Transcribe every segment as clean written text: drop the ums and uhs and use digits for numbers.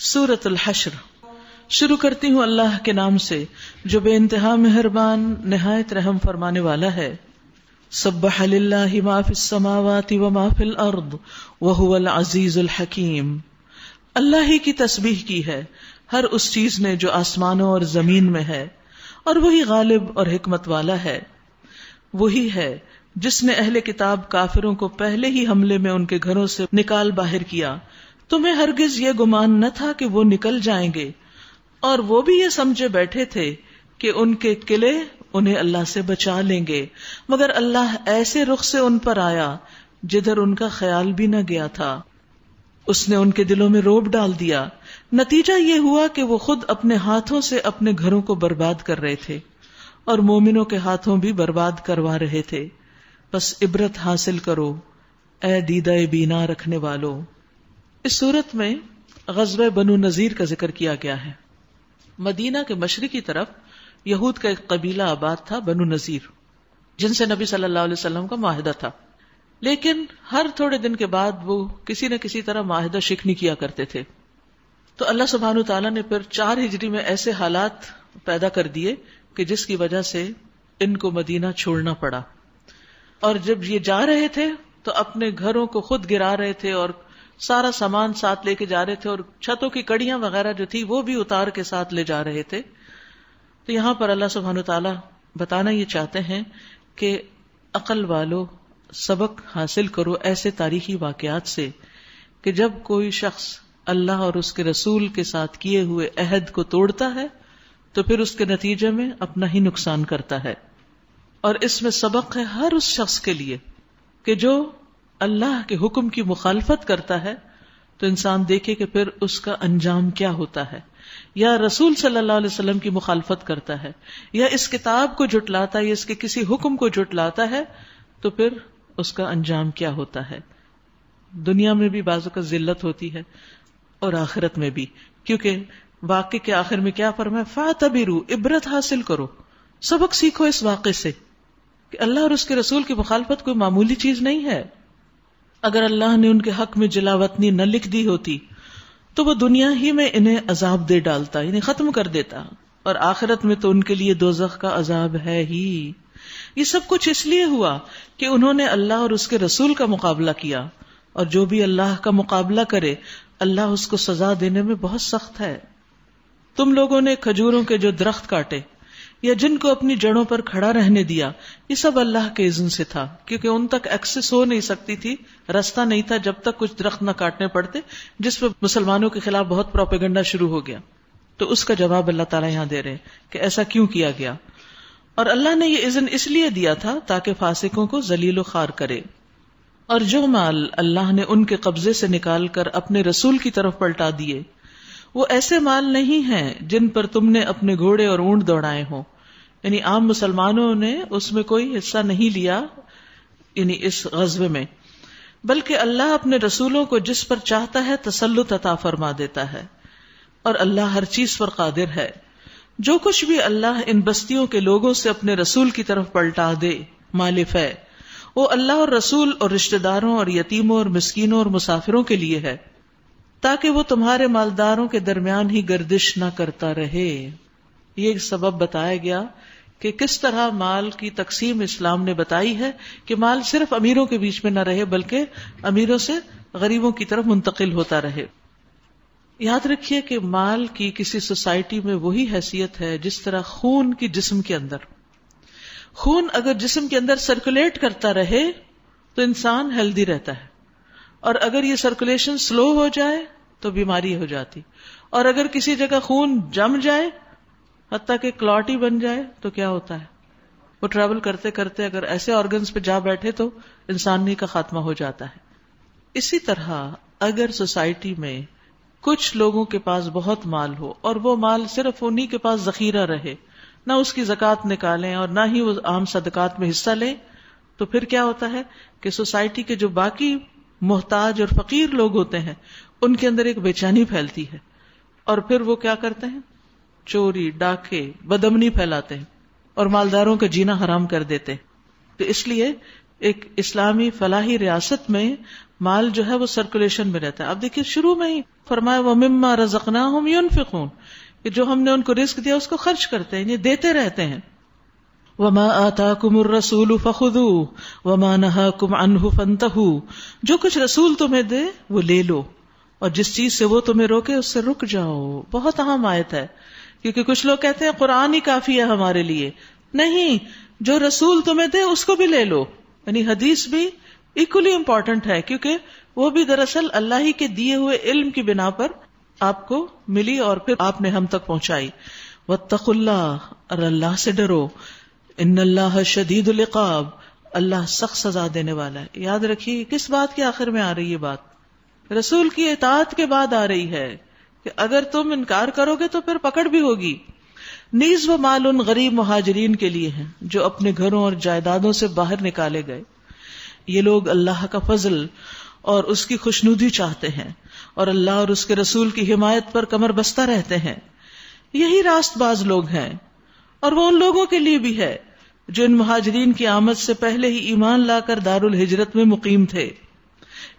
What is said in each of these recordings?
سورۃ الحشر شروع کرتی ہوں اللہ کے نام سے جو بے انتہا مہربان نہایت رحم فرمانے والا ہے۔ سبح للہ ما فی السماوات وما فی الارض وہو العزیز الحکیم۔ اللہ ہی کی تسبیح کی ہے ہر اس چیز نے جو آسمانوں اور زمین میں ہے، اور وہی غالب اور حکمت والا ہے۔ وہی ہے جس نے اہل کتاب کافروں کو پہلے ہی حملے میں ان کے گھروں سے نکال باہر کیا۔ تمہیں ہرگز یہ گمان نہ تھا کہ وہ نکل جائیں گے، اور وہ بھی یہ سمجھے بیٹھے تھے کہ ان کے قلعے انہیں اللہ سے بچا لیں گے، مگر اللہ ایسے رخ سے ان پر آیا جدھر ان کا خیال بھی نہ گیا تھا۔ اس نے ان کے دلوں میں رعب ڈال دیا، نتیجہ یہ ہوا کہ وہ خود اپنے ہاتھوں سے اپنے گھروں کو برباد کر رہے تھے اور مومنوں کے ہاتھوں بھی برباد کروا رہے تھے۔ بس عبرت حاصل کرو اے دیدہ بینا رکھنے والو۔ اس صورت میں غزوہ بنو نذیر کا ذکر کیا گیا ہے۔ مدینہ کے مشرقی طرف یہود کا ایک قبیلہ آباد تھا، بنو نذیر، جن سے نبی صلی اللہ علیہ وسلم کا معاہدہ تھا، لیکن ہر تھوڑے دن کے بعد وہ کسی نہ کسی طرح معاہدہ شکنی کیا کرتے تھے۔ تو اللہ سبحانہ تعالیٰ نے پھر 4 ہجری میں ایسے حالات پیدا کر دیے کہ جس کی وجہ سے ان کو مدینہ چھوڑنا پڑا، اور جب یہ جا رہے تھے تو اپنے گھروں کو خود گرا رہے تھے اور سارا سامان ساتھ لے کے جا رہے تھے، اور چھتوں کی کڑیاں وغیرہ جو تھی وہ بھی اتار کے ساتھ لے جا رہے تھے۔ تو یہاں پر اللہ سبحانہ تعالیٰ بتانا یہ چاہتے ہیں کہ عقل والو سبق حاصل کرو ایسے تاریخی واقعات سے کہ جب کوئی شخص اللہ اور اس کے رسول کے ساتھ کیے ہوئے عہد کو توڑتا ہے تو پھر اس کے نتیجے میں اپنا ہی نقصان کرتا ہے۔ اور اس میں سبق ہے ہر اس شخص کے لیے کہ جو اللہ کے حکم کی مخالفت کرتا ہے تو انسان دیکھے کہ پھر اس کا انجام کیا ہوتا ہے، یا رسول صلی اللہ علیہ وسلم کی مخالفت کرتا ہے، یا اس کتاب کو جھٹلاتا ہے، یا اس کے کسی حکم کو جھٹلاتا ہے، تو پھر اس کا انجام کیا ہوتا ہے۔ دنیا میں بھی بعض اوقات ذلت ہوتی ہے اور آخرت میں بھی، کیونکہ واقعے کے آخر میں کیا فرمایا، فَاعْتَبِرُوا، عبرت حاصل کرو، سبق سیکھو اس واقعے سے کہ اللہ اور اس کے رسول کی مخالفت کوئی معمولی چیز نہیں ہے۔ اگر اللہ نے ان کے حق میں جلاوطنی نہ لکھ دی ہوتی تو وہ دنیا ہی میں انہیں عذاب دے ڈالتا، انہیں ختم کر دیتا، اور آخرت میں تو ان کے لیے دوزخ کا عذاب ہے ہی۔ یہ سب کچھ اس لیے ہوا کہ انہوں نے اللہ اور اس کے رسول کا مقابلہ کیا، اور جو بھی اللہ کا مقابلہ کرے اللہ اس کو سزا دینے میں بہت سخت ہے۔ تم لوگوں نے کھجوروں کے جو درخت کاٹے یا جن کو اپنی جڑوں پر کھڑا رہنے دیا، یہ سب اللہ کے اذن سے تھا، کیونکہ ان تک ایکسس ہو نہیں سکتی تھی، رستہ نہیں تھا جب تک کچھ درخت نہ کاٹنے پڑتے، جس پہ مسلمانوں کے خلاف بہت پروپیگنڈا شروع ہو گیا۔ تو اس کا جواب اللہ تعالیٰ یہاں دے رہے ہیں کہ ایسا کیوں کیا گیا، اور اللہ نے یہ اذن اس لیے دیا تھا تاکہ فاسقوں کو ذلیل و خوار کرے۔ اور جو مال اللہ نے ان کے قبضے سے نکال کر اپنے رسول کی طرف پلٹا دیے، وہ ایسے مال نہیں ہیں جن پر تم نے اپنے گھوڑے اور اونٹ دوڑائے ہوں، یعنی عام مسلمانوں نے اس میں کوئی حصہ نہیں لیا، یعنی اس غزوے میں، بلکہ اللہ اپنے رسولوں کو جس پر چاہتا ہے تسلط عطا فرما دیتا ہے، اور اللہ ہر چیز پر قادر ہے۔ جو کچھ بھی اللہ ان بستیوں کے لوگوں سے اپنے رسول کی طرف پلٹا دے مال فے، وہ اللہ اور رسول اور رشتہ داروں اور یتیموں اور مسکینوں اور مسافروں کے لیے ہے، تاکہ وہ تمہارے مالداروں کے درمیان ہی گردش نہ کرتا رہے۔ یہ ایک سبب بتایا گیا کہ کس طرح مال کی تقسیم اسلام نے بتائی ہے کہ مال صرف امیروں کے بیچ میں نہ رہے بلکہ امیروں سے غریبوں کی طرف منتقل ہوتا رہے۔ یاد رکھیے کہ مال کی کسی سوسائٹی میں وہی حیثیت ہے جس طرح خون کی جسم کے اندر، خون اگر جسم کے اندر سرکولیٹ کرتا رہے تو انسان ہیلدی رہتا ہے، اور اگر یہ سرکولیشن سلو ہو جائے تو بیماری ہو جاتی، اور اگر کسی جگہ خون جم جائے حتیٰ کہ کلاٹ ہی بن جائے تو کیا ہوتا ہے، وہ ٹریول کرتے کرتے اگر ایسے آرگنز پہ جا بیٹھے تو انسانی کا خاتمہ ہو جاتا ہے۔ اسی طرح اگر سوسائٹی میں کچھ لوگوں کے پاس بہت مال ہو اور وہ مال صرف انہی کے پاس ذخیرہ رہے، نہ اس کی زکوٰۃ نکالیں اور نہ ہی وہ عام صدقات میں حصہ لیں، تو پھر کیا ہوتا ہے کہ سوسائٹی کے جو باقی محتاج اور فقیر لوگ ہوتے ہیں ان کے اندر ایک بے چینی پھیلتی ہے، اور پھر وہ کیا کرتے ہیں، چوری، ڈاکے، بدامنی پھیلاتے ہیں اور مالداروں کا جینا حرام کر دیتے ہیں۔ تو اس لیے ایک اسلامی فلاحی ریاست میں مال جو ہے وہ سرکولیشن میں رہتا ہے. اب دیکھیے شروع میں ہی فرمایا وَمِمَّا رَزَقْنَاهُمْ يُنْفِقُونَ کہ جو ہم نے ان کو رزق دیا اس کو خرچ کرتے ہیں، یہ دیتے رہتے ہیں. وَمَا آتَاكُمُ الرَّسُولُ فَخُذُوهُ وَمَا نَهَاكُمْ عَنْهُ فَانْتَهُوا جو کچھ رسول تمہیں دے وہ لے لو اور جس چیز سے وہ تمہیں روکے اس سے رک جاؤ. بہت اہم آیت ہے کیونکہ کچھ لوگ کہتے ہیں قرآن ہی کافی ہے ہمارے لیے. نہیں، جو رسول تمہیں دے اس کو بھی لے لو. یعنی حدیث بھی ایکولی امپورٹنٹ ہے کیونکہ وہ بھی دراصل اللہ ہی کے دیے ہوئے علم کی بنا پر آپ کو ملی اور پھر آپ نے ہم تک پہنچائی. واتقوا اللہ اور اللہ سے ڈرو، ان اللہ شدید العقاب اللہ سخت سزا دینے والا ہے. یاد رکھیے کس بات کے آخر میں آ رہی ہے بات؟ رسول کی اطاعت کے بعد آ رہی ہے کہ اگر تم انکار کرو گے تو پھر پکڑ بھی ہوگی. نیز و مال ان غریب مہاجرین کے لیے ہیں جو اپنے گھروں اور جائیدادوں سے باہر نکالے گئے. یہ لوگ اللہ کا فضل اور اس کی خوشنودی چاہتے ہیں اور اللہ اور اس کے رسول کی حمایت پر کمر بستہ رہتے ہیں. یہی راست باز لوگ ہیں. اور وہ ان لوگوں کے لیے بھی ہے جو ان مہاجرین کی آمد سے پہلے ہی ایمان لا کر دار الہجرت میں مقیم تھے.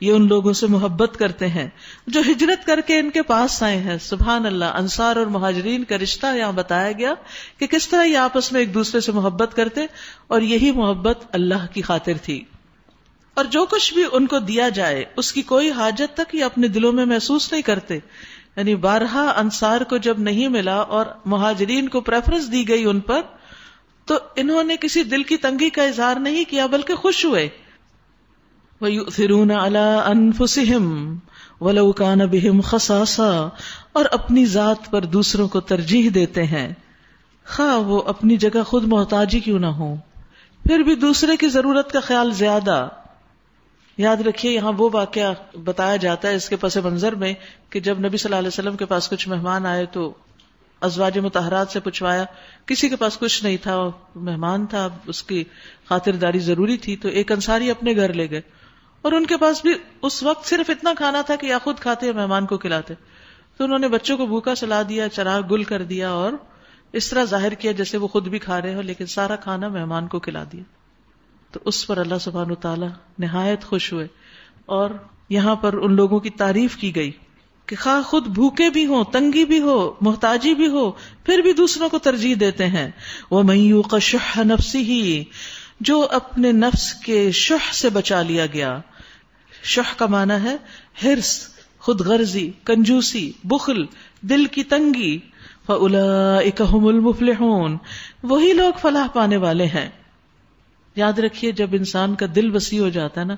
یہ ان لوگوں سے محبت کرتے ہیں جو ہجرت کر کے ان کے پاس آئے ہیں. سبحان اللہ، انصار اور مہاجرین کا رشتہ یہاں بتایا گیا کہ کس طرح یہ آپس میں ایک دوسرے سے محبت کرتے اور یہی محبت اللہ کی خاطر تھی. اور جو کچھ بھی ان کو دیا جائے اس کی کوئی حاجت تک یہ اپنے دلوں میں محسوس نہیں کرتے. یعنی بارہا انصار کو جب نہیں ملا اور مہاجرین کو پریفرنس دی گئی ان پر تو انہوں نے کسی دل کی تنگی کا اظہار نہیں کیا بلکہ خوش ہوئے. وَيُؤْثِرُونَ عَلَىٰ أَنفُسِهِمْ وَلَوْ كَانَ بِهِمْ خَصَاصَةٌ اور اپنی ذات پر دوسروں کو ترجیح دیتے ہیں خواہ وہ اپنی جگہ خود محتاج ہی کیوں نہ ہو، پھر بھی دوسرے کی ضرورت کا خیال زیادہ. یاد رکھیے یہاں وہ واقعہ بتایا جاتا ہے اس کے پس منظر میں کہ جب نبی صلی اللہ علیہ وسلم کے پاس کچھ مہمان آئے تو ازواج مطہرات سے پوچھوایا، کسی کے پاس کچھ نہیں تھا، مہمان تھا، اس کی خاطرداری ضروری تھی، تو ایک انصاری اپنے گھر لے گئے اور ان کے پاس بھی اس وقت صرف اتنا کھانا تھا کہ یا خود کھاتے یا مہمان کو کھلاتے. تو انہوں نے بچوں کو بھوکا سلا دیا، چراغ گل کر دیا اور اس طرح ظاہر کیا جیسے وہ خود بھی کھا رہے ہو لیکن سارا کھانا مہمان کو کھلا دیا. تو اس پر اللہ سبحانہ وتعالی نہایت خوش ہوئے. اور یہاں پر ان لوگوں کی تعریف کی گئی کہ خواہ خود بھوکے بھی ہوں، تنگی بھی ہو، محتاجی بھی ہو، پھر بھی دوسروں کو ترجیح دیتے ہیں. وَمَن يُوقَ شُحَّ نَفْسِهِ جو اپنے نفس کے شح سے بچا لیا گیا. شح کا معنی ہے حرص، خود غرضی، کنجوسی، بخل، دل کی تنگی. فَأُولَئِكَ هُمُ الْمُفْلِحُونَ وہی لوگ فلاح پانے والے ہیں. یاد رکھیے جب انسان کا دل وسیع ہو جاتا ہے نا،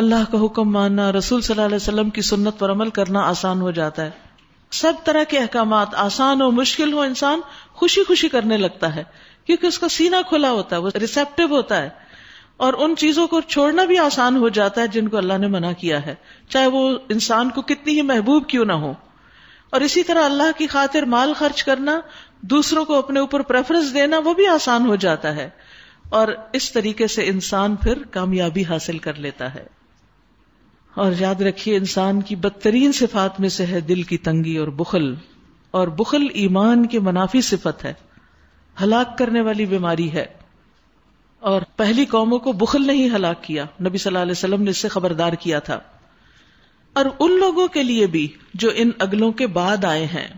اللہ کا حکم ماننا، رسول صلی اللہ علیہ وسلم کی سنت پر عمل کرنا آسان ہو جاتا ہے. سب طرح کے احکامات آسان ہو مشکل ہو انسان خوشی خوشی کرنے لگتا ہے کیونکہ اس کا سینہ کھلا ہوتا ہے، وہ ریسیپٹیو ہوتا ہے. اور ان چیزوں کو چھوڑنا بھی آسان ہو جاتا ہے جن کو اللہ نے منع کیا ہے، چاہے وہ انسان کو کتنی ہی محبوب کیوں نہ ہو. اور اسی طرح اللہ کی خاطر مال خرچ کرنا، دوسروں کو اپنے اوپر پریفرنس دینا، وہ بھی آسان ہو جاتا ہے. اور اس طریقے سے انسان پھر کامیابی حاصل کر لیتا ہے. اور یاد رکھیے انسان کی بدترین صفات میں سے ہے دل کی تنگی اور بخل. اور بخل ایمان کی منافی صفت ہے، ہلاک کرنے والی بیماری ہے. اور پہلی قوموں کو بخل نہیں ہلاک کیا، نبی صلی اللہ علیہ وسلم نے اس سے خبردار کیا تھا. اور ان لوگوں کے لیے بھی جو ان اگلوں کے بعد آئے ہیں،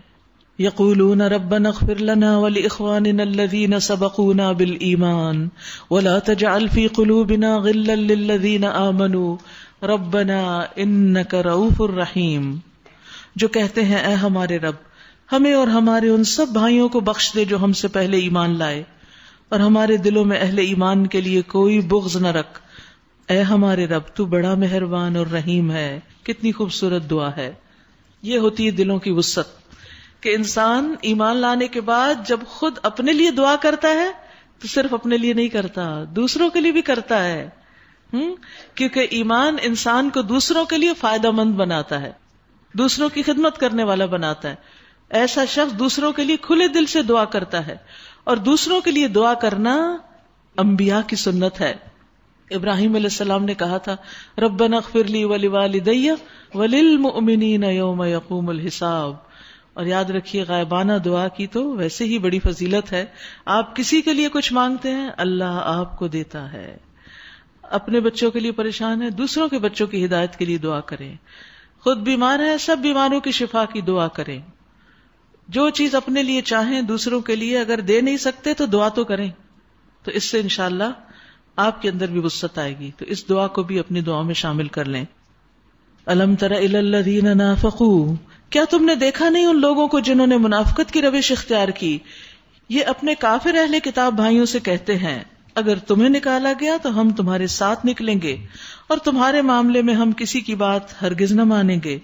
یقولون ربنا اغفر لنا ولإخواننا الذين سبقونا بالایمان ولا تجعل في قلوبنا غلا للذين آمنوا ربنا انك رؤوف رحیم. جو کہتے ہیں اے ہمارے رب ہمیں اور ہمارے ان سب بھائیوں کو بخش دے جو ہم سے پہلے ایمان لائے، اور ہمارے دلوں میں اہل ایمان کے لیے کوئی بغض نہ رکھ. اے ہمارے رب تو بڑا مہربان اور رحیم ہے. کتنی خوبصورت دعا ہے. یہ ہوتی ہے دلوں کی وسعت کہ انسان ایمان لانے کے بعد جب خود اپنے لیے دعا کرتا ہے تو صرف اپنے لیے نہیں کرتا، دوسروں کے لیے بھی کرتا ہے. کیونکہ ایمان انسان کو دوسروں کے لیے فائدہ مند بناتا ہے، دوسروں کی خدمت کرنے والا بناتا ہے. ایسا شخص دوسروں کے لیے کھلے دل سے دعا کرتا ہے. اور دوسروں کے لیے دعا کرنا انبیاء کی سنت ہے. ابراہیم علیہ السلام نے کہا تھا ربنا اغفر لی ولوالدی وللمؤمنین یوم یقوم الحساب. اور یاد رکھیے غائبانہ دعا کی تو ویسے ہی بڑی فضیلت ہے. آپ کسی کے لیے کچھ مانگتے ہیں اللہ آپ کو دیتا ہے. اپنے بچوں کے لیے پریشان ہے، دوسروں کے بچوں کی ہدایت کے لیے دعا کریں. خود بیمار ہے، سب بیماروں کی شفا کی دعا کریں. جو چیز اپنے لیے چاہیں دوسروں کے لیے اگر دے نہیں سکتے تو دعا تو کریں، تو اس سے انشاءاللہ آپ کے اندر بھی وسعت آئے گی. تو اس دعا کو بھی اپنی دعا میں شامل کر لیں. الم تر الی الذین نافقوا، کیا تم نے دیکھا نہیں ان لوگوں کو جنہوں نے منافقت کی روش اختیار کی؟ یہ اپنے کافر اہل کتاب بھائیوں سے کہتے ہیں اگر تمہیں نکالا گیا تو ہم تمہارے ساتھ نکلیں گے اور تمہارے معاملے میں ہم کسی کی بات ہرگز نہ مانیں گے.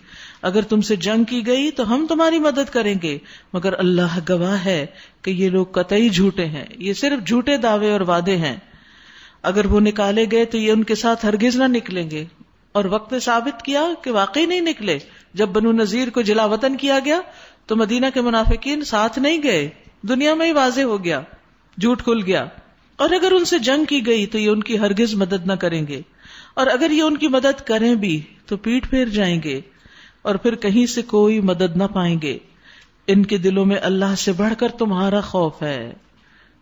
اگر تم سے جنگ کی گئی تو ہم تمہاری مدد کریں گے، مگر اللہ گواہ ہے کہ یہ لوگ قطعی جھوٹے ہیں، یہ صرف جھوٹے دعوے اور وعدے ہیں. اگر وہ نکالے گئے تو یہ ان کے ساتھ ہرگز نہ نکلیں گے. اور وقت نے ثابت کیا کہ واقعی نہیں نکلے. جب بنو نذیر کو جلا وطن کیا گیا تو مدینہ کے منافقین ساتھ نہیں گئے، دنیا میں ہی واضح ہو گیا، جھوٹ کھل گیا. اور اگر ان سے جنگ کی گئی تو یہ ان کی ہرگز مدد نہ کریں گے، اور اگر یہ ان کی مدد کریں بھی تو پیٹ پھیر جائیں گے اور پھر کہیں سے کوئی مدد نہ پائیں گے. ان کے دلوں میں اللہ سے بڑھ کر تمہارا خوف ہے.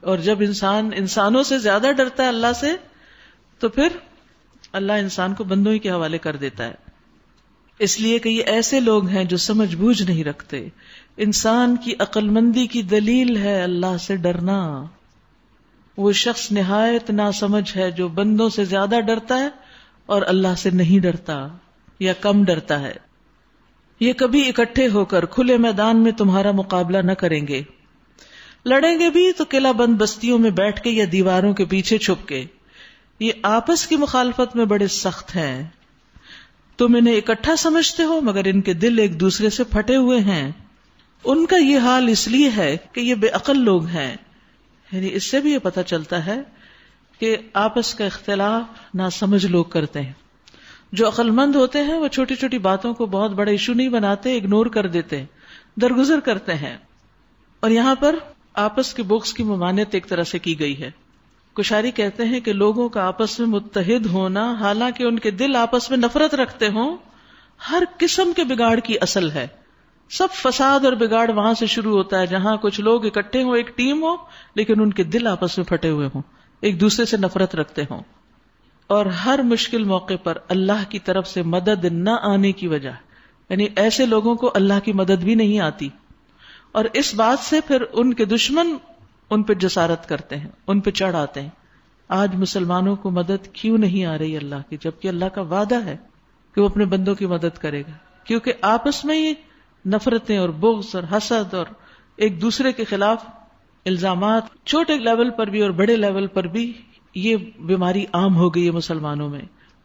اور جب انسان انسانوں سے زیادہ ڈرتا ہے اللہ سے تو پھر اللہ انسان کو بندوں ہی کے حوالے کر دیتا ہے. اس لیے کہ یہ ایسے لوگ ہیں جو سمجھ بوجھ نہیں رکھتے. انسان کی عقل مندی کی دلیل ہے اللہ سے ڈرنا. وہ شخص نہایت ناسمجھ ہے جو بندوں سے زیادہ ڈرتا ہے اور اللہ سے نہیں ڈرتا یا کم ڈرتا ہے. یہ کبھی اکٹھے ہو کر کھلے میدان میں تمہارا مقابلہ نہ کریں گے. لڑیں گے بھی تو قلعہ بند بستیوں میں بیٹھ کے یا دیواروں کے پیچھے چھپ کے. یہ آپس کی مخالفت میں بڑے سخت ہیں. تم انہیں اکٹھا سمجھتے ہو مگر ان کے دل ایک دوسرے سے پھٹے ہوئے ہیں. ان کا یہ حال اس لیے ہے کہ یہ بے عقل لوگ ہیں. یعنی اس سے بھی یہ پتہ چلتا ہے کہ آپس کا اختلاف ناسمجھ لوگ کرتے ہیں. جو عقل مند ہوتے ہیں وہ چھوٹی چھوٹی باتوں کو بہت بڑا ایشو نہیں بناتے، اگنور کر دیتے ہیں، درگزر کرتے ہیں. اور یہاں پر آپس کے بغض کی ممانعت ایک طرح سے کی گئی ہے. کشاری کہتے ہیں کہ لوگوں کا آپس میں متحد ہونا حالانکہ ان کے دل آپس میں نفرت رکھتے ہوں ہر قسم کے بگاڑ کی اصل ہے. سب فساد اور بگاڑ وہاں سے شروع ہوتا ہے جہاں کچھ لوگ اکٹھے ہوں، ایک ٹیم ہو، لیکن ان کے دل آپس میں پھٹے ہوئے ہوں، ایک دوسرے سے نفرت رکھتے ہوں. اور ہر مشکل موقع پر اللہ کی طرف سے مدد نہ آنے کی وجہ، یعنی ایسے لوگوں کو اللہ کی مدد بھی نہیں آتی، اور اس بات سے پھر ان کے دشمن ان پہ جسارت کرتے ہیں، ان پہ چڑھ آتے ہیں. آج مسلمانوں کو مدد کیوں نہیں آ رہی اللہ کی، جبکہ اللہ کا وعدہ ہے کہ وہ اپنے بندوں کی مدد کرے گا؟ کیونکہ آپس میں ہی نفرتیں اور بغض اور حسد اور ایک دوسرے کے خلاف الزامات، چھوٹے لیول پر بھی اور بڑے لیول پر بھی یہ بیماری عام ہو گئی ہے مسلمانوں میں،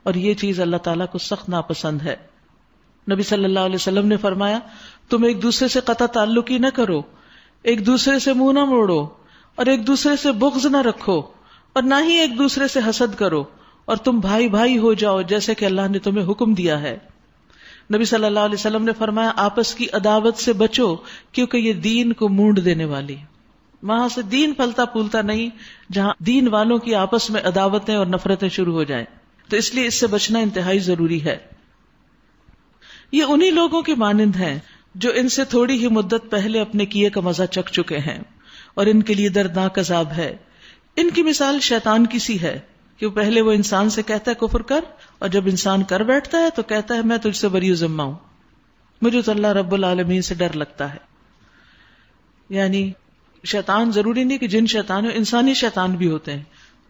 اور یہ چیز اللہ تعالیٰ کو سخت ناپسند ہے. نبی صلی اللہ علیہ وسلم نے فرمایا تم ایک دوسرے سے قطع تعلق ہی نہ کرو، ایک دوسرے سے منہ نہ موڑو، اور ایک دوسرے سے بغض نہ رکھو، اور نہ ہی ایک دوسرے سے حسد کرو، اور تم بھائی بھائی ہو جاؤ جیسے کہ اللہ نے تمہیں حکم دیا ہے. نبی صلی اللہ علیہ وسلم نے فرمایا آپس کی عداوت سے بچو کیونکہ یہ دین کو مونڈ دینے والی. وہاں سے دین پھلتا پھولتا نہیں جہاں دین والوں کی آپس میں عداوتیں اور نفرتیں شروع ہو جائیں. تو اس لیے اس سے بچنا انتہائی ضروری ہے. یہ انہی لوگوں کی مانند ہیں جو ان سے تھوڑی ہی مدت پہلے اپنے کیے کا مزہ چکھ چکے ہیں اور ان کے لیے دردناک عذاب ہے. ان کی مثال شیطان کی سی ہے کہ پہلے وہ انسان سے کہتا ہے کفر کر، اور جب انسان کر بیٹھتا ہے تو کہتا ہے میں تجھ سے بری ذمہ ہوں، مجھے تو اللہ رب العالمین سے ڈر لگتا ہے. یعنی شیطان ضروری نہیں کہ جن شیطان ہو، انسانی شیطان بھی ہوتے ہیں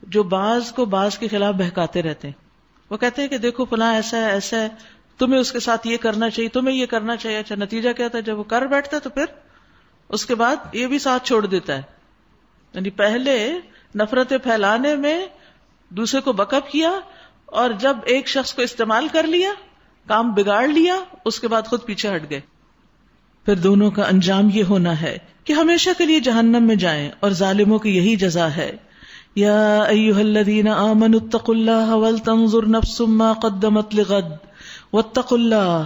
جو بعض کو بعض کے خلاف بہکاتے رہتے ہیں. وہ کہتے ہیں کہ دیکھو فلاں ایسا ہے ایسا ہے، تمہیں اس کے ساتھ یہ کرنا چاہیے، تمہیں یہ کرنا چاہیے. اچھا نتیجہ کیا تھا؟ جب وہ کر بیٹھتا ہے تو پھر اس کے بعد یہ بھی ساتھ چھوڑ دیتا ہے. یعنی پہلے نفرتیں پھیلانے میں دوسرے کو بک اپ کیا، اور جب ایک شخص کو استعمال کر لیا، کام بگاڑ لیا، اس کے بعد خود پیچھے ہٹ گئے. پھر دونوں کا انجام یہ ہونا ہے کہ ہمیشہ کے لیے جہنم میں جائیں، اور ظالموں کی یہی جزا ہے. یا ایھا الذین آمنوا اتقوا اللہ ولتنظر نفس ما قدمت لغد واتقوا اللہ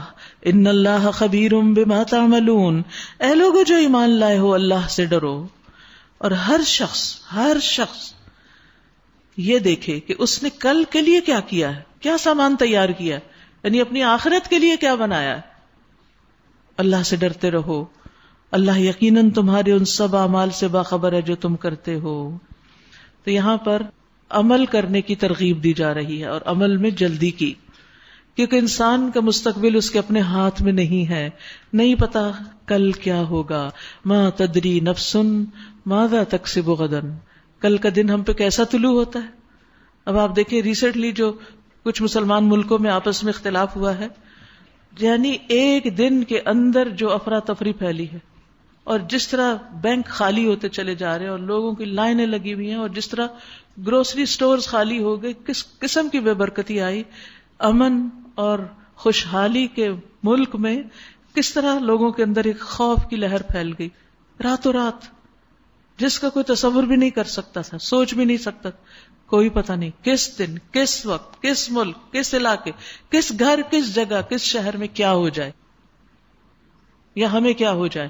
ان اللہ خبیر بما تعملون. اے لوگو جو ایمان لائے ہو، اللہ سے ڈرو، اور ہر شخص یہ دیکھے کہ اس نے کل کے لیے کیا کیا ہے، کیا سامان تیار کیا ہے، یعنی اپنی آخرت کے لیے کیا بنایا ہے. اللہ سے ڈرتے رہو، اللہ یقیناً تمہارے ان سب اعمال سے باخبر ہے جو تم کرتے ہو. تو یہاں پر عمل کرنے کی ترغیب دی جا رہی ہے اور عمل میں جلدی کی، کیونکہ انسان کا مستقبل اس کے اپنے ہاتھ میں نہیں ہے، نہیں پتا کل کیا ہوگا، ما تدری نفس ماذا تکسب غدا، کل کا دن ہم پہ کیسا طلوع ہوتا ہے۔ اب آپ دیکھیں ریسنٹلی جو کچھ مسلمان ملکوں میں آپس میں اختلاف ہوا ہے، یعنی ایک دن کے اندر جو افراتفری پھیلی ہے، اور جس طرح بینک خالی ہوتے چلے جا رہے ہیں اور لوگوں کی لائنیں لگی ہوئی ہیں، اور جس طرح گروسری سٹورز خالی ہو گئے، کس قسم کی بے برکتی آئی، امن اور خوشحالی کے ملک میں کس طرح لوگوں کے اندر ایک خوف کی لہر پھیل گئی راتوں رات، جس کا کوئی تصور بھی نہیں کر سکتا تھا، سوچ بھی نہیں سکتا، کوئی پتہ نہیں کس دن، کس وقت، کس ملک، کس علاقے، کس گھر، کس جگہ، کس شہر میں کیا ہو جائے یا ہمیں کیا ہو جائے۔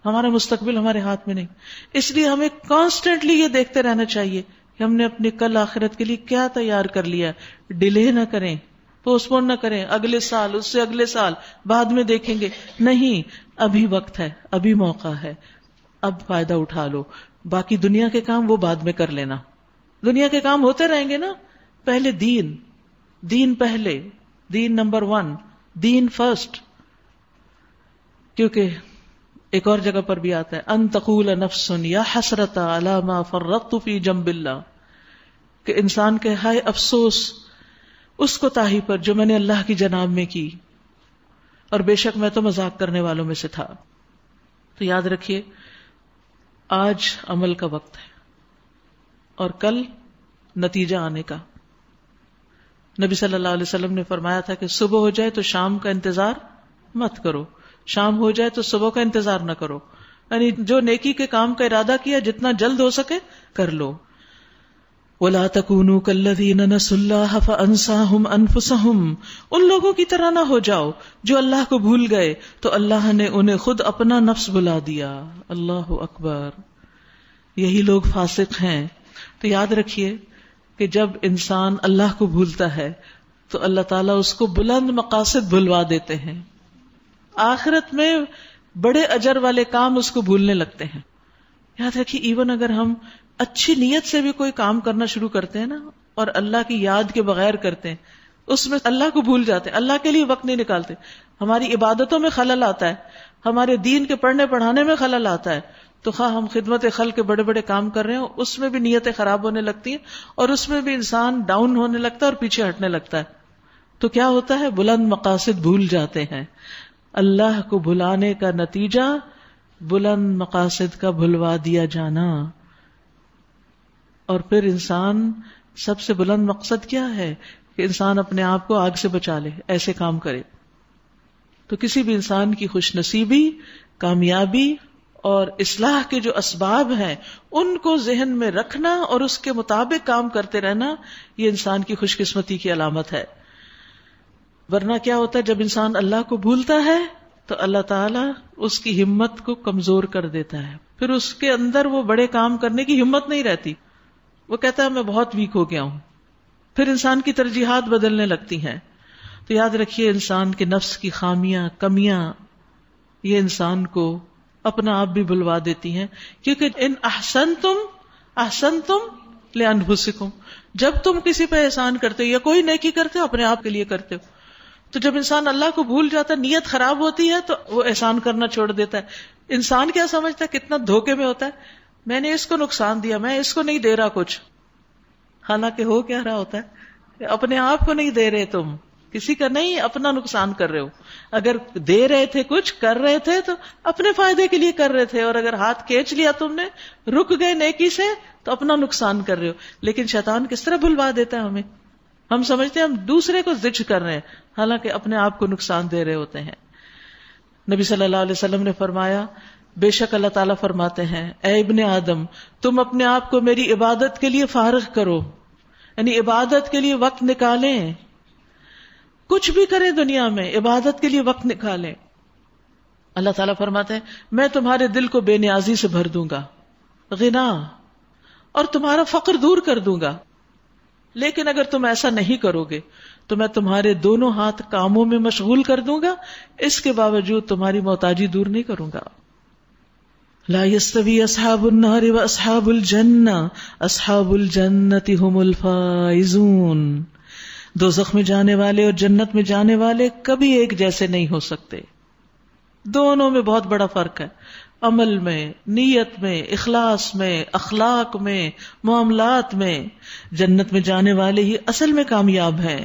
ہمارا مستقبل ہمارے ہاتھ میں نہیں، اس لیے ہمیں کانسٹنٹلی یہ دیکھتے رہنا چاہیے کہ ہم نے اپنے کل آخرت کے لیے کیا تیار کر لیا، ڈیلے نہ کریں، پوسٹ پون نہ کریں، اگلے سال، اس سے اگلے سال، بعد میں دیکھیں گے، نہیں، ابھی وقت ہے، ابھی موقع ہے، اب فائدہ اٹھا لو۔ باقی دنیا کے کام وہ بعد میں کر لینا، دنیا کے کام ہوتے رہیں گے نا، پہلے دین پہلے، دین نمبر 1، دین فرسٹ۔ کیونکہ ایک اور جگہ پر بھی آتا ہے ان تقول نفس یا حسرت علی ما فرطت فی جنب اللہ، کہ انسان کہ ہائے افسوس اس کوتاہی پر جو میں نے اللہ کی جناب میں کی، اور بے شک میں تو مذاق کرنے والوں میں سے تھا۔ تو یاد رکھیے آج عمل کا وقت ہے اور کل نتیجہ آنے کا۔ نبی صلی اللہ علیہ وسلم نے فرمایا تھا کہ صبح ہو جائے تو شام کا انتظار مت کرو، شام ہو جائے تو صبح کا انتظار نہ کرو، یعنی جو نیکی کے کام کا ارادہ کیا جتنا جلد ہو سکے کر لو۔ وَلَا تَكُونُوا كَالَّذِينَ نَسُوا اللَّهَ فَأَنسَاهُمْ أَنفُسَهُمْ، ان لوگوں کی طرح نہ ہو جاؤ جو اللہ کو بھول گئے تو اللہ نے انہیں خود اپنا نفس بھلا دیا۔ اللہ اکبر، یہی لوگ فاسق ہیں۔ تو یاد رکھیے کہ جب انسان اللہ کو بھولتا ہے تو اللہ تعالیٰ اس کو بلند مقاصد بھلوا دیتے ہیں، آخرت میں بڑے اجر والے کام اس کو بھولنے لگتے ہیں۔ یاد رکھیے ایون اگر ہم اچھی نیت سے بھی کوئی کام کرنا شروع کرتے ہیں نا، اور اللہ کی یاد کے بغیر کرتے ہیں، اس میں اللہ کو بھول جاتے ہیں، اللہ کے لیے وقت نہیں نکالتے، ہماری عبادتوں میں خلل آتا ہے، ہمارے دین کے پڑھنے پڑھانے میں خلل آتا ہے، تو خواہ ہم خدمت خلق کے بڑے بڑے کام کر رہے ہیں، اس میں بھی نیتیں خراب ہونے لگتی ہیں، اور اس میں بھی انسان ڈاؤن ہونے لگتا ہے اور پیچھے ہٹنے لگتا ہے۔ تو کیا ہوتا ہے؟ بلند مقاصد بھول جاتے ہیں۔ اللہ کو بھلانے کا نتیجہ بلند مقاصد کا بھلوا دیا جانا۔ اور پھر انسان سب سے بلند مقصد کیا ہے؟ کہ انسان اپنے آپ کو آگ سے بچا لے، ایسے کام کرے۔ تو کسی بھی انسان کی خوش نصیبی، کامیابی اور اصلاح کے جو اسباب ہیں ان کو ذہن میں رکھنا اور اس کے مطابق کام کرتے رہنا، یہ انسان کی خوش قسمتی کی علامت ہے۔ ورنہ کیا ہوتا ہے جب انسان اللہ کو بھولتا ہے تو اللہ تعالیٰ اس کی ہمت کو کمزور کر دیتا ہے، پھر اس کے اندر وہ بڑے کام کرنے کی ہمت نہیں رہتی، وہ کہتا ہے میں بہت ویک ہو گیا ہوں، پھر انسان کی ترجیحات بدلنے لگتی ہیں۔ تو یاد رکھیے انسان کے نفس کی خامیاں، کمیاں، یہ انسان کو اپنا آپ بھی بھلوا دیتی ہیں، کیونکہ ان احسنتم لانفسکم، جب تم کسی پہ احسان کرتے ہو یا کوئی نیکی کرتے ہو اپنے آپ کے لیے کرتے ہو، تو جب انسان اللہ کو بھول جاتا ہے، نیت خراب ہوتی ہے تو وہ احسان کرنا چھوڑ دیتا ہے۔ انسان کیا سمجھتا ہے، کتنا دھوکے میں ہوتا ہے، میں نے اس کو نقصان دیا، میں اس کو نہیں دے رہا کچھ، حالانکہ ہو کیا رہا ہوتا ہے، اپنے آپ کو نہیں دے رہے، تم کسی کا نہیں، اپنا نقصان کر رہے ہو۔ اگر دے رہے تھے، کچھ کر رہے تھے تو اپنے فائدے کے لیے کر رہے تھے، اور اگر ہاتھ کھینچ لیا تم نے، رک گئے نیکی سے، تو اپنا نقصان کر رہے ہو۔ لیکن شیطان کس طرح بھلوا دیتا ہے ہمیں، ہم سمجھتے ہیں ہم دوسرے کو زج کر رہے ہیں، حالانکہ اپنے آپ کو نقصان دے رہے ہوتے ہیں۔ نبی صلی اللہ علیہ وسلم نے فرمایا، بے شک اللہ تعالیٰ فرماتے ہیں، اے ابن آدم، تم اپنے آپ کو میری عبادت کے لیے فارغ کرو، یعنی عبادت کے لیے وقت نکالیں، کچھ بھی کریں دنیا میں، عبادت کے لیے وقت نکالیں۔ اللہ تعالیٰ فرماتے ہیں، میں تمہارے دل کو بے نیازی سے بھر دوں گا، غنا، اور تمہارا فقر دور کر دوں گا۔ لیکن اگر تم ایسا نہیں کرو گے تو میں تمہارے دونوں ہاتھ کاموں میں مشغول کر دوں گا، اس کے باوجود تمہاری محتاجی دور نہیں کروں گا۔ لا يستوي اصحاب النار واصحاب الجنہ اصحاب الجنۃ هم الفائزون. دوزخ میں جانے والے اور جنت میں جانے والے کبھی ایک جیسے نہیں ہو سکتے. دونوں میں بہت بڑا فرق ہے، عمل میں، نیت میں، اخلاص میں، اخلاق میں، معاملات میں. جنت میں جانے والے ہی اصل میں کامیاب ہیں.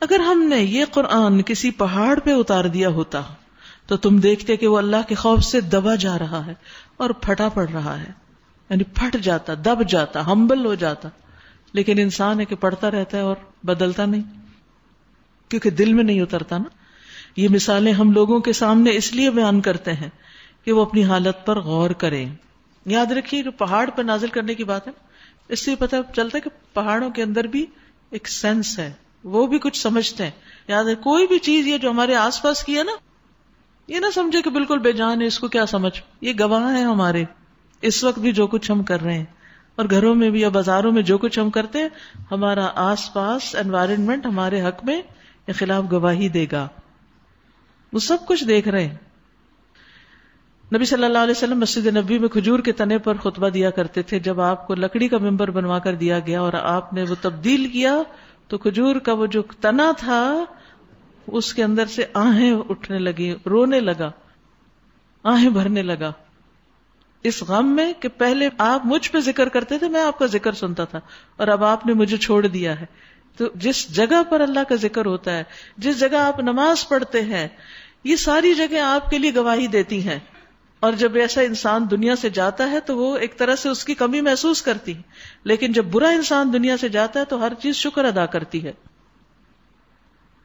اگر ہم نے یہ قرآن کسی پہاڑ پہ اتار دیا ہوتا تو تم دیکھتے کہ وہ اللہ کے خوف سے دبا جا رہا ہے اور پھٹا پڑ رہا ہے، یعنی پھٹ جاتا، دب جاتا، ہمبل ہو جاتا. لیکن انسان ہے کہ پڑھتا رہتا ہے اور بدلتا نہیں، کیونکہ دل میں نہیں اترتا نا. یہ مثالیں ہم لوگوں کے سامنے اس لیے بیان کرتے ہیں کہ وہ اپنی حالت پر غور کریں. یاد رکھیے کہ پہاڑ پر نازل کرنے کی بات ہے، اس سے پتہ چلتا ہے کہ پہاڑوں کے اندر بھی ایک سینس ہے، وہ بھی کچھ سمجھتے ہیں. یاد ہے کوئی بھی چیز یہ جو ہمارے آس پاس کی ہے نا، یہ نہ سمجھے کہ بالکل بے جان ہے، اس کو کیا سمجھ. یہ گواہ ہیں ہمارے اس وقت بھی جو کچھ ہم کر رہے ہیں، اور گھروں میں بھی یا بازاروں میں جو کچھ ہم کرتے ہیں، ہمارا آس پاس انوائرمنٹ ہمارے حق میں کے خلاف گواہی دے گا. وہ سب کچھ دیکھ رہے ہیں. نبی صلی اللہ علیہ وسلم مسجد نبوی میں کھجور کے تنے پر خطبہ دیا کرتے تھے. جب آپ کو لکڑی کا ممبر بنوا کر دیا گیا اور آپ نے وہ تبدیل کیا تو کھجور کا وہ جو تنا تھا اس کے اندر سے آہیں اٹھنے لگی، رونے لگا، آہیں بھرنے لگا اس غم میں کہ پہلے آپ مجھ پہ ذکر کرتے تھے، میں آپ کا ذکر سنتا تھا، اور اب آپ نے مجھے چھوڑ دیا ہے. تو جس جگہ پر اللہ کا ذکر ہوتا ہے، جس جگہ آپ نماز پڑھتے ہیں، یہ ساری جگہیں آپ کے لیے گواہی دیتی ہیں. اور جب ایسا انسان دنیا سے جاتا ہے تو وہ ایک طرح سے اس کی کمی محسوس کرتی ہے، لیکن جب برا انسان دنیا سے جاتا ہے تو ہر چیز شکر ادا کرتی ہے.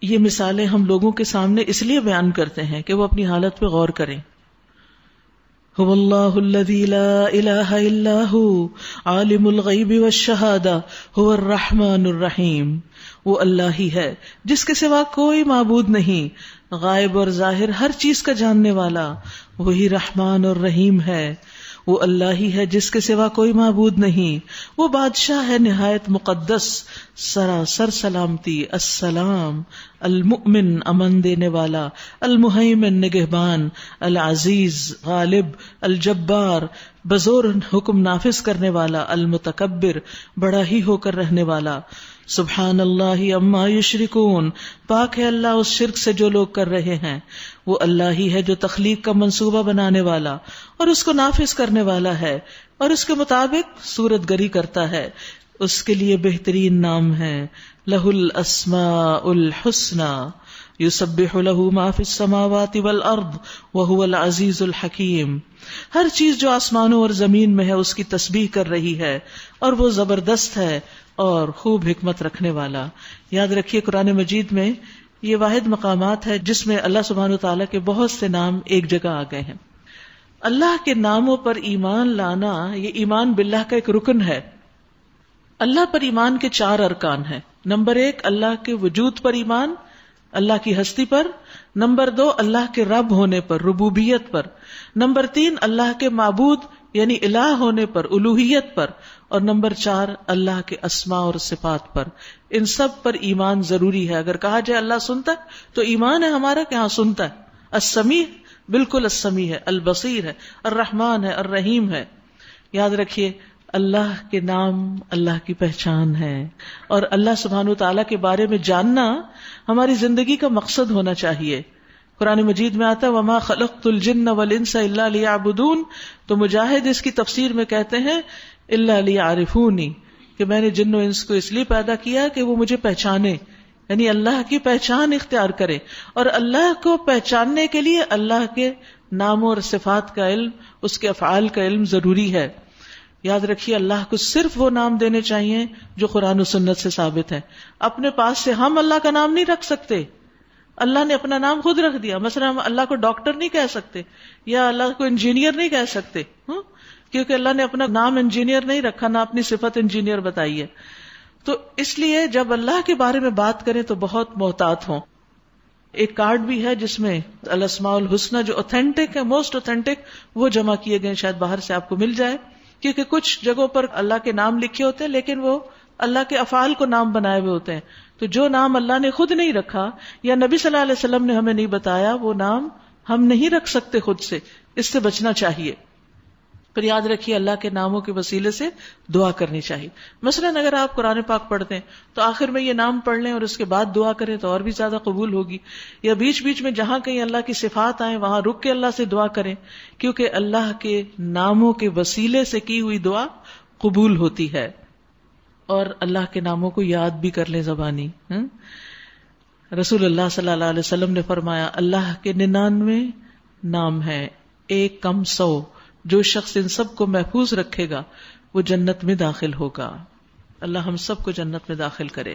یہ مثالیں ہم لوگوں کے سامنے اس لیے بیان کرتے ہیں کہ وہ اپنی حالت پہ غور کریں. هو اللہ الذی لا الہ الا ہو عالم الغیب والشہادہ هو الرحمن الرحیم. وہ اللہ ہی ہے جس کے سوا کوئی معبود نہیں، غائب اور ظاہر ہر چیز کا جاننے والا، وہی رحمان اور رحیم ہے. وہ اللہ ہی ہے جس کے سوا کوئی معبود نہیں، وہ بادشاہ ہے نہایت مقدس، سراسر سلامتی، السلام، المؤمن امن دینے والا، المہیمن نگہبان، العزیز غالب، الجبار بزور حکم نافذ کرنے والا، المتکبر بڑا ہی ہو کر رہنے والا. سبحان اللہ عما یشرکون، پاک ہے اللہ اس شرک سے جو لوگ کر رہے ہیں. وہ اللہ ہی ہے جو تخلیق کا منصوبہ بنانے والا اور اس کو نافذ کرنے والا ہے اور اس کے مطابق صورت گری کرتا ہے. اس کے لیے بہترین نام ہے، لہ الاسماء الحسنی، یسبح لہ ما فی السماوات والارض وہو العزیز الحکیم. ہر چیز جو آسمانوں اور زمین میں ہے اس کی تسبیح کر رہی ہے اور وہ زبردست ہے اور خوب حکمت رکھنے والا. یاد رکھیے قرآن مجید میں یہ واحد مقامات ہے جس میں اللہ سبحانہ وتعالیٰ کے بہت سے نام ایک جگہ آ گئے ہیں. اللہ کے ناموں پر ایمان لانا یہ ایمان باللہ کا ایک رکن ہے. اللہ پر ایمان کے 4 ارکان ہیں. نمبر 1 اللہ کے وجود پر ایمان، اللہ کی ہستی پر. نمبر 2 اللہ کے رب ہونے پر، ربوبیت پر. نمبر 3 اللہ کے معبود یعنی الہ ہونے پر، الوہیت پر. اور نمبر 4 اللہ کے اسماء اور صفات پر. ان سب پر ایمان ضروری ہے. اگر کہا جائے اللہ سنتا ہے تو ایمان ہے ہمارا کہ ہاں سنتا ہے. السمیع بالکل السمیع ہے، البصیر ہے، الرحمن ہے، الرحیم ہے. یاد رکھیے اللہ کے نام اللہ کی پہچان ہے، اور اللہ سبحانہ وتعالیٰ کے بارے میں جاننا ہماری زندگی کا مقصد ہونا چاہیے. قرآن مجید میں آتا ہے وَمَا خَلَقْتُ الْجِنَّ وَالْإِنسَ إِلَّا لِيَعْبُدُونَ. تو مجاہد اس کی تفسیر میں کہتے ہیں إِلَّا لِيَعْرِفُونِ، کہ میں نے جن و انس کو اس لیے پیدا کیا کہ وہ مجھے پہچانے، یعنی اللہ کی پہچان اختیار کرے. اور اللہ کو پہچاننے کے لیے اللہ کے ناموں اور صفات کا علم، اس کے افعال کا علم ضروری ہے. یاد رکھیے اللہ کو صرف وہ نام دینے چاہیے جو قرآن و سنت سے ثابت ہے. اپنے پاس سے ہم اللہ کا نام نہیں رکھ سکتے. اللہ نے اپنا نام خود رکھ دیا. مثلا ہم اللہ کو ڈاکٹر نہیں کہہ سکتے یا اللہ کو انجینئر نہیں کہہ سکتے، کیونکہ اللہ نے اپنا نام انجینئر نہیں رکھا، نہ اپنی صفت انجینئر بتائی ہے. تو اس لیے جب اللہ کے بارے میں بات کریں تو بہت محتاط ہوں. ایک کارڈ بھی ہے جس میں الاسماء الحسنی جو اوتھینٹک ہے، موسٹ اوتھینٹک، وہ جمع کیے گئے. شاید باہر سے آپ کو مل جائے، کیونکہ کچھ جگہوں پر اللہ کے نام لکھے ہوتے ہیں لیکن وہ اللہ کے افعال کو نام بنائے ہوئے ہوتے ہیں. تو جو نام اللہ نے خود نہیں رکھا یا نبی صلی اللہ علیہ وسلم نے ہمیں نہیں بتایا، وہ نام ہم نہیں رکھ سکتے خود سے، اس سے بچنا چاہیے. پھر یاد رکھیے اللہ کے ناموں کے وسیلے سے دعا کرنی چاہیے. مثلاً اگر آپ قرآن پاک پڑھتے ہیں تو آخر میں یہ نام پڑھ لیں اور اس کے بعد دعا کریں تو اور بھی زیادہ قبول ہوگی. یا بیچ بیچ میں جہاں کہیں اللہ کی صفات آئیں وہاں رک کے اللہ سے دعا کریں، کیونکہ اللہ کے ناموں کے وسیلے سے کی ہوئی دعا قبول ہوتی ہے. اور اللہ کے ناموں کو یاد بھی کر لیں زبانی. رسول اللہ صلی اللہ علیہ وسلم نے فرمایا اللہ کے 99 نام ہیں، ایک کم 100. جو شخص ان سب کو محفوظ رکھے گا وہ جنت میں داخل ہوگا. اللہ ہم سب کو جنت میں داخل کرے.